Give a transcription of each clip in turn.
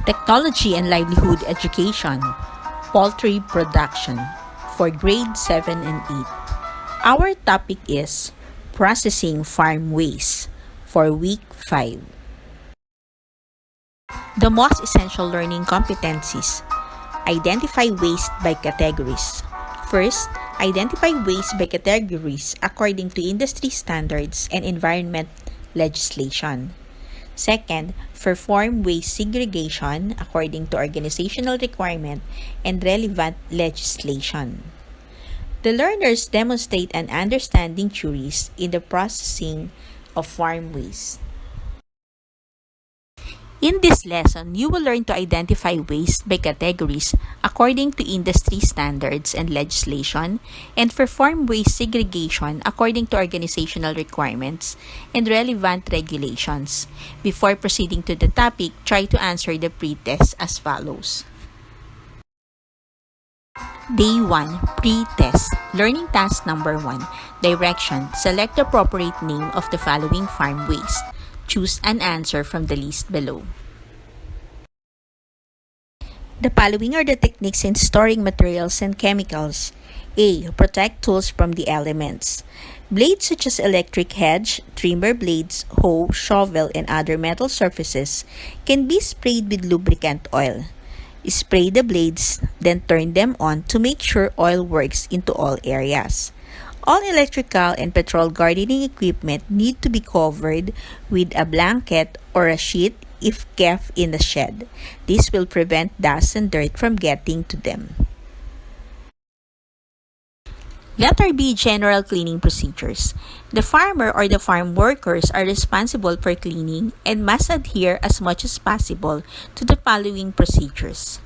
Technology and Livelihood Education, Poultry Production for grade 7 and 8. Our topic is Processing Farm Waste for week 5. The most essential learning competencies. Identify waste by categories. First, identify waste by categories according to industry standards and environment legislation. Second, perform waste segregation according to organizational requirement and relevant legislation. The learners demonstrate an understanding theories in the processing of farm waste. In this lesson, you will learn to identify waste by categories according to industry standards and legislation and perform waste segregation according to organizational requirements and relevant regulations. Before proceeding to the topic, try to answer the pre-test as follows. Day 1, pre-test. Learning task number 1. Direction. Select the appropriate name of the following farm waste. Choose an answer from the list below. The following are the techniques in storing materials and chemicals. A. Protect tools from the elements. Blades such as electric hedge, trimmer blades, hoe, shovel, and other metal surfaces can be sprayed with lubricant oil. Spray the blades, then turn them on to make sure oil works into all areas. All electrical and petrol gardening equipment need to be covered with a blanket or a sheet if kept in the shed. This will prevent dust and dirt from getting to them. Letter B. General cleaning procedures. The farmer or the farm workers are responsible for cleaning and must adhere as much as possible to the following procedures.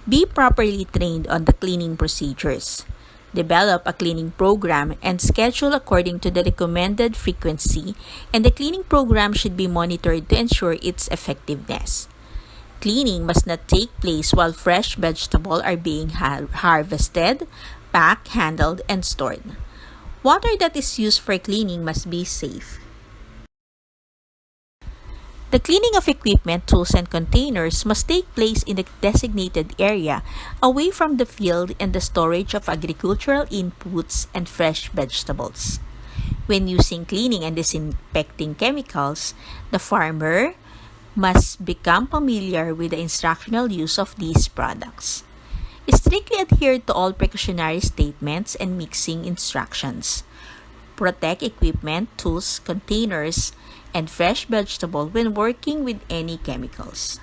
Be properly trained on the cleaning procedures. Develop a cleaning program and schedule according to the recommended frequency, and the cleaning program should be monitored to ensure its effectiveness. Cleaning must not take place while fresh vegetables are being harvested, packed, handled, and stored. Water that is used for cleaning must be safe. The cleaning of equipment, tools, and containers must take place in the designated area away from the field and the storage of agricultural inputs and fresh vegetables. When using cleaning and disinfecting chemicals, the farmer must become familiar with the instructional use of these products. Strictly adhere to all precautionary statements and mixing instructions. Protect equipment, tools, containers, and fresh vegetable when working with any chemicals.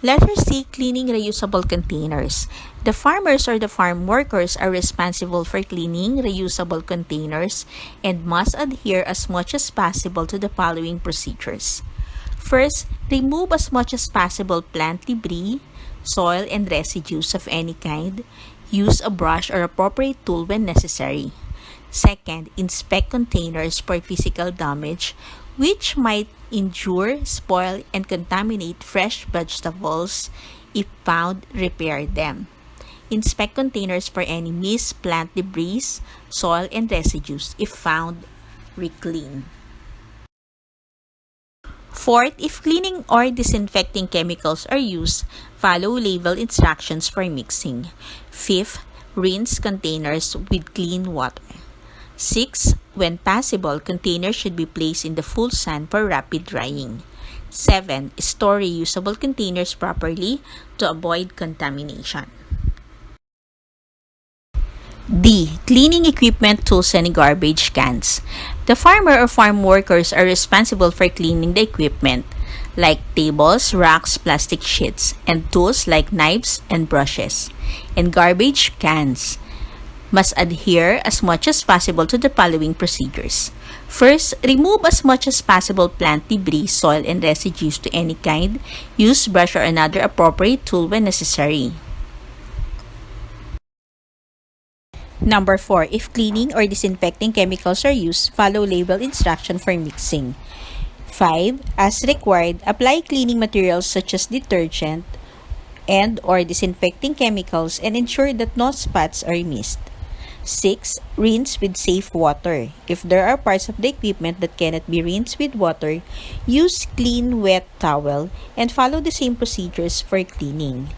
Letter C. Cleaning reusable containers. The farmers or the farm workers are responsible for cleaning reusable containers and must adhere as much as possible to the following procedures. First, remove as much as possible plant debris, soil, and residues of any kind. Use a brush or appropriate tool when necessary. Second, inspect containers for physical damage which might injure, spoil, and contaminate fresh vegetables. If found, repair them. Inspect containers for any missed plant debris, soil, and residues. If found, re-clean. Fourth, if cleaning or disinfecting chemicals are used, follow label instructions for mixing. Fifth, rinse containers with clean water. 6. When possible, containers should be placed in the full sun for rapid drying. 7. Store reusable containers properly to avoid contamination. D. Cleaning equipment, tools, and garbage cans. The farmer or farm workers are responsible for cleaning the equipment, like tables, racks, plastic sheets, and tools like knives and brushes, and garbage cans must adhere as much as possible to the following procedures. First, remove as much as possible plant debris, soil, and residues to any kind. Use brush or another appropriate tool when necessary. Number 4. If cleaning or disinfecting chemicals are used, follow label instruction for mixing. 5. As required, apply cleaning materials such as detergent and or disinfecting chemicals and ensure that no spots are missed. 6. Rinse with safe water. If there are parts of the equipment that cannot be rinsed with water, use clean wet towel and follow the same procedures for cleaning.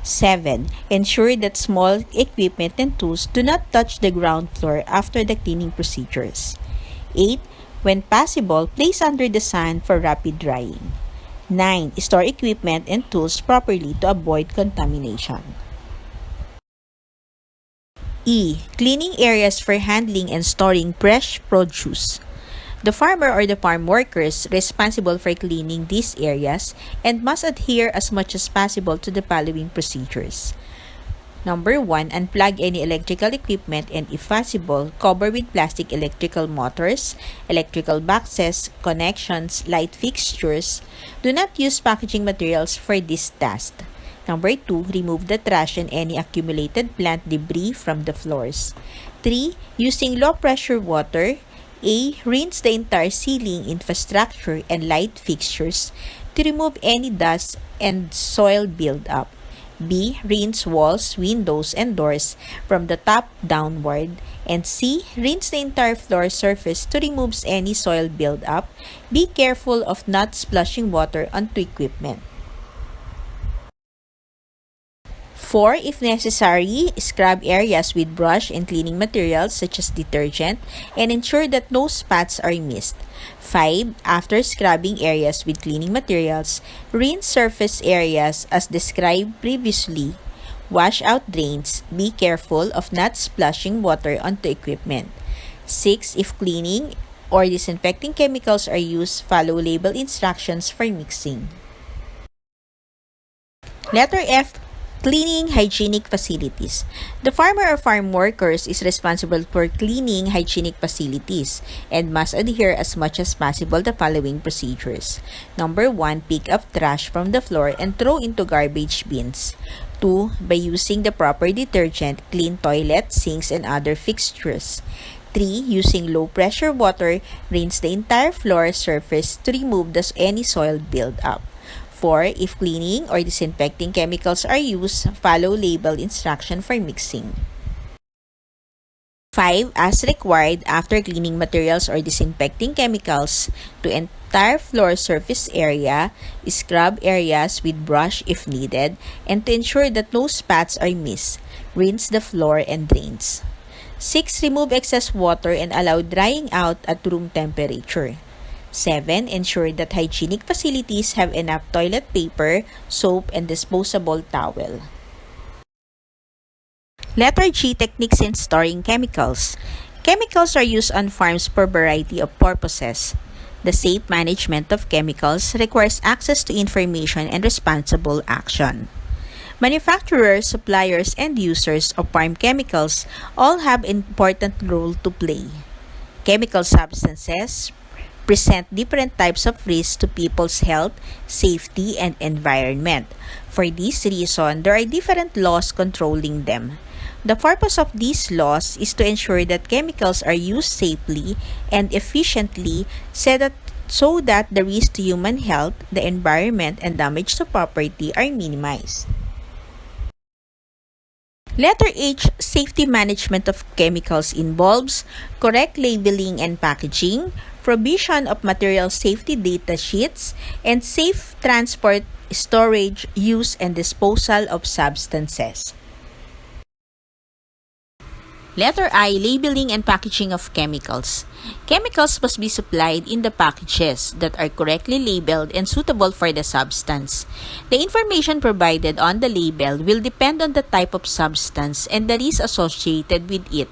7. Ensure that small equipment and tools do not touch the ground floor after the cleaning procedures. 8. When possible, place under the sun for rapid drying. 9. Store equipment and tools properly to avoid contamination. E. Cleaning areas for handling and storing fresh produce. The farmer or the farm workers responsible for cleaning these areas and must adhere as much as possible to the following procedures. Number 1. Unplug any electrical equipment and if possible, cover with plastic electrical motors, electrical boxes, connections, light fixtures. Do not use packaging materials for this task. Number 2. Remove the trash and any accumulated plant debris from the floors. 3. Using low-pressure water. A. Rinse the entire ceiling, infrastructure, and light fixtures to remove any dust and soil buildup. B. Rinse walls, windows, and doors from the top downward. And C. Rinse the entire floor surface to remove any soil buildup. Be careful of not splashing water onto equipment. 4. If necessary, scrub areas with brush and cleaning materials such as detergent and ensure that no spots are missed. 5. After scrubbing areas with cleaning materials, rinse surface areas as described previously. Wash out drains. Be careful of not splashing water onto equipment. 6. If cleaning or disinfecting chemicals are used, follow label instructions for mixing. Letter F. Cleaning hygienic facilities. The farmer or farm workers is responsible for cleaning hygienic facilities and must adhere as much as possible the following procedures. Number 1. Pick up trash from the floor and throw into garbage bins. 2. By using the proper detergent, clean toilet, sinks, and other fixtures. 3. Using low-pressure water, rinse the entire floor surface to remove any soil buildup. 4. If cleaning or disinfecting chemicals are used, follow label instruction for mixing. 5. As required, after cleaning materials or disinfecting chemicals to entire floor surface area, scrub areas with brush if needed, and to ensure that no spots are missed, rinse the floor and drains. 6. Remove excess water and allow drying out at room temperature. 7. Ensure that hygienic facilities have enough toilet paper, soap, and disposable towel. Letter G. Techniques in storing chemicals. Chemicals are used on farms for a variety of purposes. The safe management of chemicals requires access to information and responsible action. Manufacturers, suppliers, and users of farm chemicals all have an important role to play. Chemical substances present different types of risks to people's health, safety, and environment. For this reason, there are different laws controlling them. The purpose of these laws is to ensure that chemicals are used safely and efficiently so that the risk to human health, the environment, and damage to property are minimized. Letter H. Safety management of chemicals involves correct labeling and packaging, provision of material safety data sheets, and safe transport, storage, use, and disposal of substances. Letter I. Labeling and packaging of chemicals. Chemicals must be supplied in the packages that are correctly labeled and suitable for the substance. The information provided on the label will depend on the type of substance and the risk associated with it.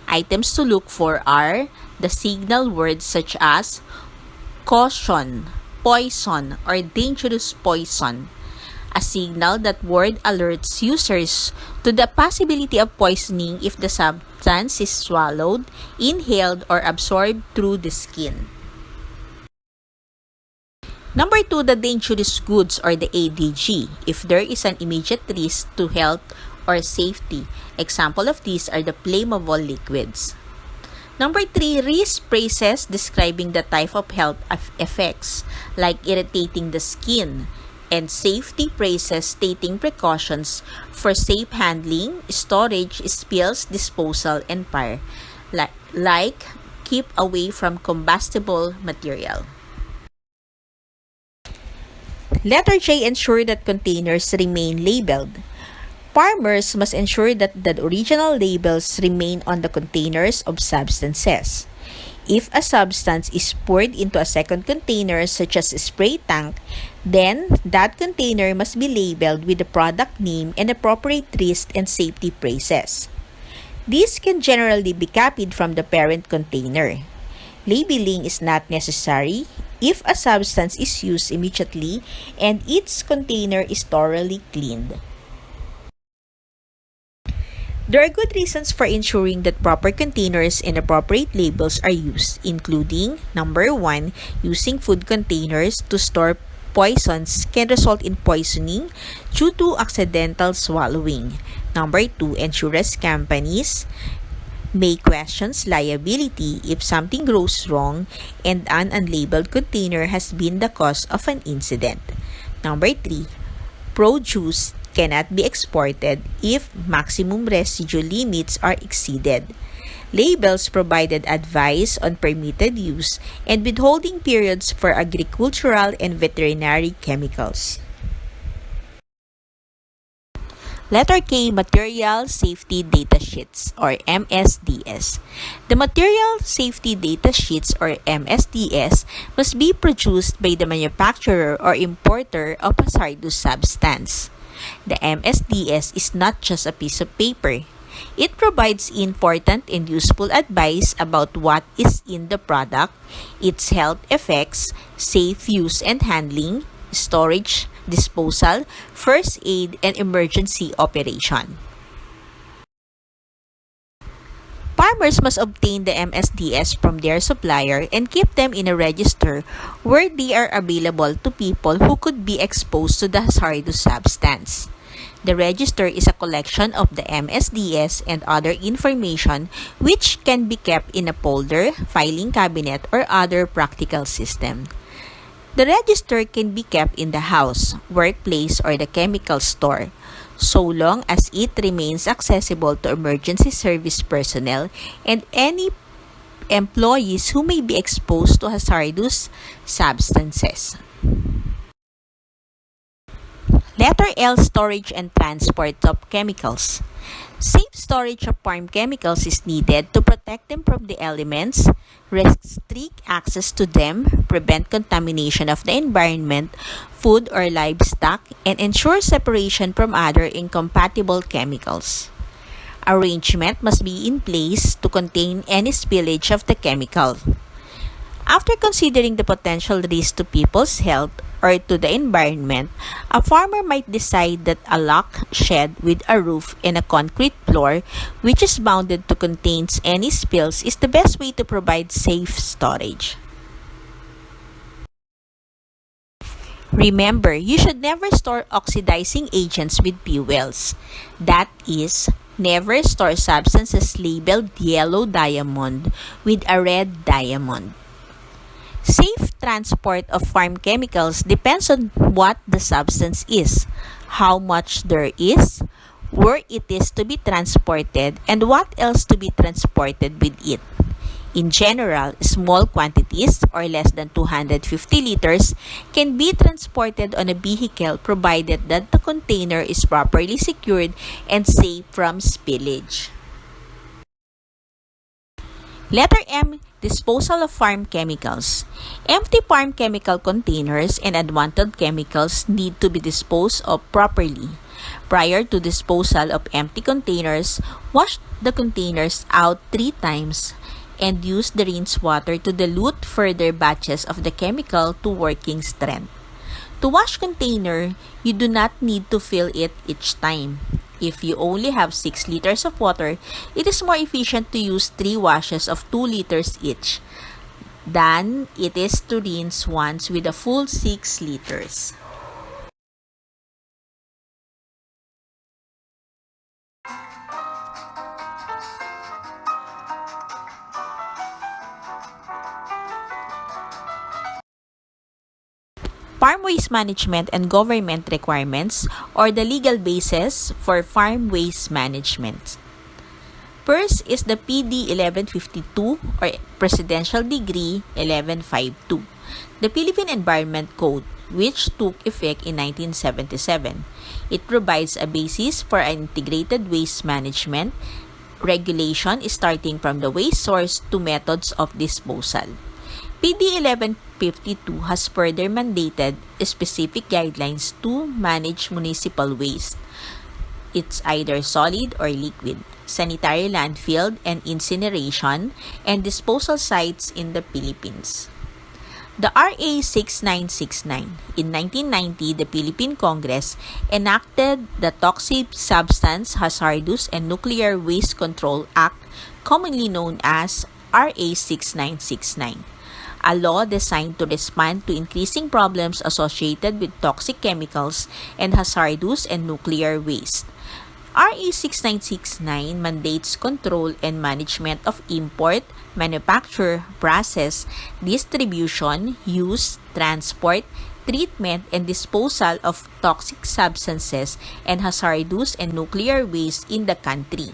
Items to look for are the signal words such as caution, poison, or dangerous poison. A signal that word alerts users to the possibility of poisoning if the substance is swallowed, inhaled, or absorbed through the skin. Number 2, the dangerous goods or the ADG, if there is an immediate risk to health or safety. Example of these are the flammable liquids. Number 3, risk phrases describing the type of health effects like irritating the skin, and safety phrases stating precautions for safe handling, storage, spills, disposal, and fire, like keep away from combustible material. Letter J, ensure that containers remain labeled. Farmers must ensure that the original labels remain on the containers of substances. If a substance is poured into a second container, such as a spray tank, then that container must be labeled with the product name and appropriate risk and safety phrases. These can generally be copied from the parent container. Labeling is not necessary if a substance is used immediately and its container is thoroughly cleaned. There are good reasons for ensuring that proper containers and appropriate labels are used, including number 1, using food containers to store poisons can result in poisoning due to accidental swallowing. Number 2, insurance companies may question liability if something goes wrong and an unlabeled container has been the cause of an incident. Number 3, produce cannot be exported if maximum residue limits are exceeded. Labels provided advice on permitted use and withholding periods for agricultural and veterinary chemicals. Letter K, Material Safety Data Sheets or MSDS. The Material Safety Data Sheets or MSDS must be produced by the manufacturer or importer of a hazardous substance. The MSDS is not just a piece of paper. It provides important and useful advice about what is in the product, its health effects, safe use and handling, storage, disposal, first aid, and emergency operation. Farmers must obtain the MSDS from their supplier and keep them in a register where they are available to people who could be exposed to the hazardous substance. The register is a collection of the MSDS and other information which can be kept in a folder, filing cabinet, or other practical system. The register can be kept in the house, workplace, or the chemical store, so long as it remains accessible to emergency service personnel and any employees who may be exposed to hazardous substances. Letter L, storage and transport of chemicals. Safe storage of farm chemicals is needed to protect them from the elements, restrict access to them, prevent contamination of the environment, food or livestock, and ensure separation from other incompatible chemicals. Arrangement must be in place to contain any spillage of the chemical. After considering the potential risk to people's health or to the environment, a farmer might decide that a log shed with a roof and a concrete floor, which is bounded to contain any spills, is the best way to provide safe storage. Remember, you should never store oxidizing agents with fuels. That is, never store substances labeled yellow diamond with a red diamond. Safe transport of farm chemicals depends on what the substance is, how much there is, where it is to be transported, and what else to be transported with it. In general, small quantities or less than 250 liters can be transported on a vehicle provided that the container is properly secured and safe from spillage. Letter M, disposal of farm chemicals. Empty farm chemical containers and unwanted chemicals need to be disposed of properly. Prior to disposal of empty containers, wash the containers out 3 times and use the rinse water to dilute further batches of the chemical to working strength. To wash container, you do not need to fill it each time. If you only have 6 liters of water, it is more efficient to use 3 washes of 2 liters each than it is to rinse once with a full 6 liters. farm waste management and government requirements, or the legal basis for farm waste management. First is the PD 1152 or Presidential Decree 1152, the Philippine Environment Code, which took effect in 1977. It provides a basis for an integrated waste management regulation starting from the waste source to methods of disposal. PD 1152 has further mandated specific guidelines to manage municipal waste. It's either solid or liquid, sanitary landfill and incineration, and disposal sites in the Philippines. The RA 6969. In 1990, the Philippine Congress enacted the Toxic Substance, Hazardous, and Nuclear Waste Control Act, commonly known as RA 6969, a law designed to respond to increasing problems associated with toxic chemicals and hazardous and nuclear waste. RA 6969 mandates control and management of import, manufacture, process, distribution, use, transport, treatment, and disposal of toxic substances and hazardous and nuclear waste in the country.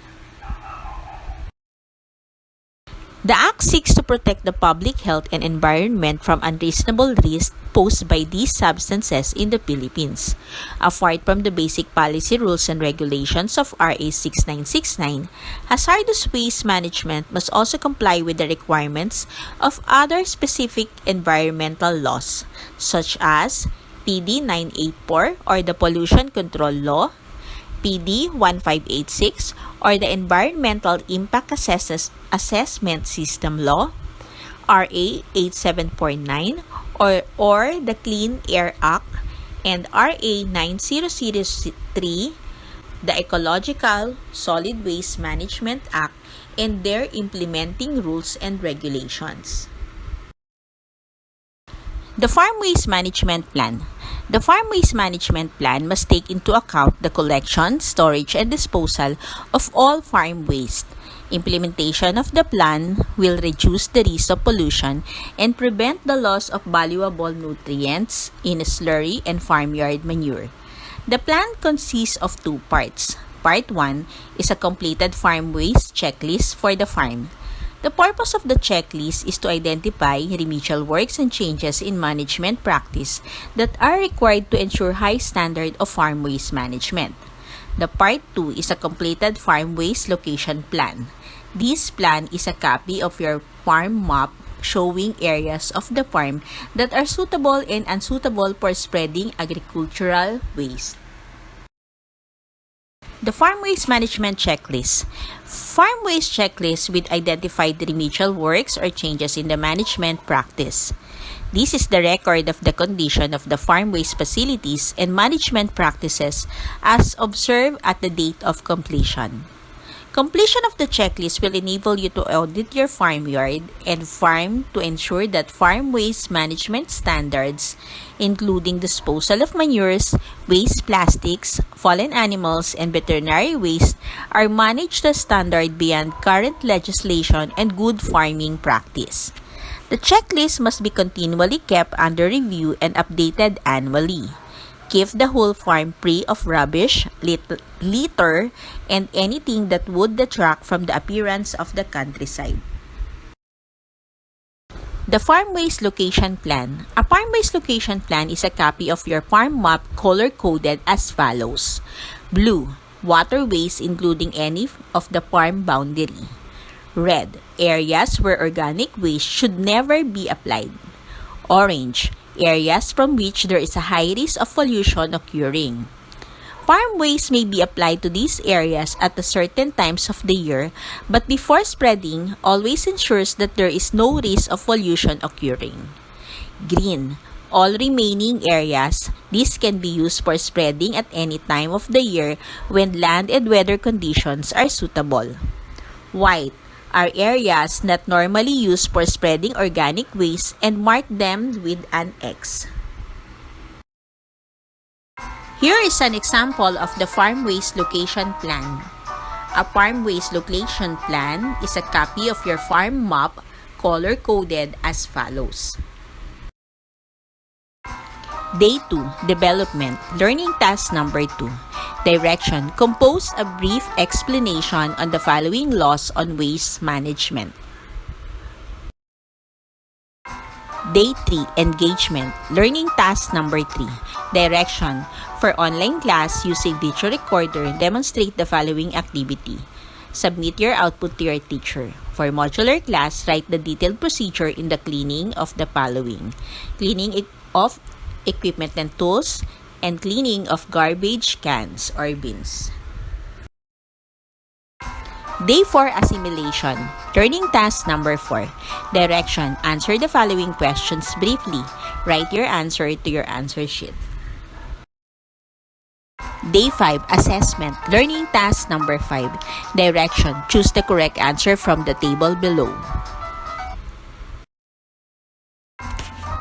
The Act seeks to protect the public health and environment from unreasonable risks posed by these substances in the Philippines. Apart from the basic policy rules and regulations of RA 6969, hazardous waste management must also comply with the requirements of other specific environmental laws, such as PD 984 or the Pollution Control Law, PD 1586 or the Environmental Impact Assessment System Law, RA 8749 or the Clean Air Act, and RA 9003, the Ecological Solid Waste Management Act, and their implementing rules and regulations. The Farm Waste Management Plan. The Farm Waste Management Plan must take into account the collection, storage, and disposal of all farm waste. Implementation of the plan will reduce the risk of pollution and prevent the loss of valuable nutrients in slurry and farmyard manure. The plan consists of two parts. Part 1 is a completed farm waste checklist for the farm. The purpose of the checklist is to identify remedial works and changes in management practice that are required to ensure high standard of farm waste management. The Part 2 is a completed farm waste location plan. This plan is a copy of your farm map showing areas of the farm that are suitable and unsuitable for spreading agricultural waste. The Farm Waste Management Checklist. Farm waste checklist with identified remedial works or changes in the management practice. This is the record of the condition of the farm waste facilities and management practices as observed at the date of completion. Completion of the checklist will enable you to audit your farmyard and farm to ensure that farm waste management standards, including disposal of manures, waste plastics, fallen animals, and veterinary waste, are managed to standard beyond current legislation and good farming practice. The checklist must be continually kept under review and updated annually. Keep the whole farm free of rubbish, litter, and anything that would detract from the appearance of the countryside. The Farm Waste Location Plan. A farm waste location plan is a copy of your farm map color-coded as follows. Blue, water waste including any of the farm boundary. Red, areas where organic waste should never be applied. Orange, areas from which there is a high risk of pollution occurring. Farm waste may be applied to these areas at certain times of the year, but before spreading, always ensures that there is no risk of pollution occurring. Green, all remaining areas, this can be used for spreading at any time of the year when land and weather conditions are suitable. White, are areas not normally used for spreading organic waste and mark them with an X. Here is an example of the Farm Waste Location Plan. A Farm Waste Location Plan is a copy of your farm map color-coded as follows. Day 2, Development. Learning task number 2. Direction. Compose a brief explanation on the following laws on waste management. Day 3, Engagement. Learning task number 3. Direction. For online class using video recorder, demonstrate the following activity. Submit your output to your teacher. For modular class, write the detailed procedure in the cleaning of the following. Cleaning of equipment and tools, and cleaning of garbage cans or bins. Day 4, Assimilation. Learning task number 4. Direction. Answer the following questions briefly. Write your answer to your answer sheet. Day 5, Assessment. Learning task number 5. Direction. Choose the correct answer from the table below.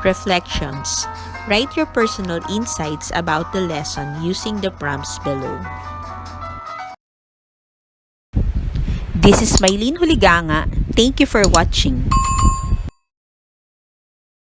Reflections. Write your personal insights about the lesson using the prompts below. This is Maylene Huliganga. Thank you for watching.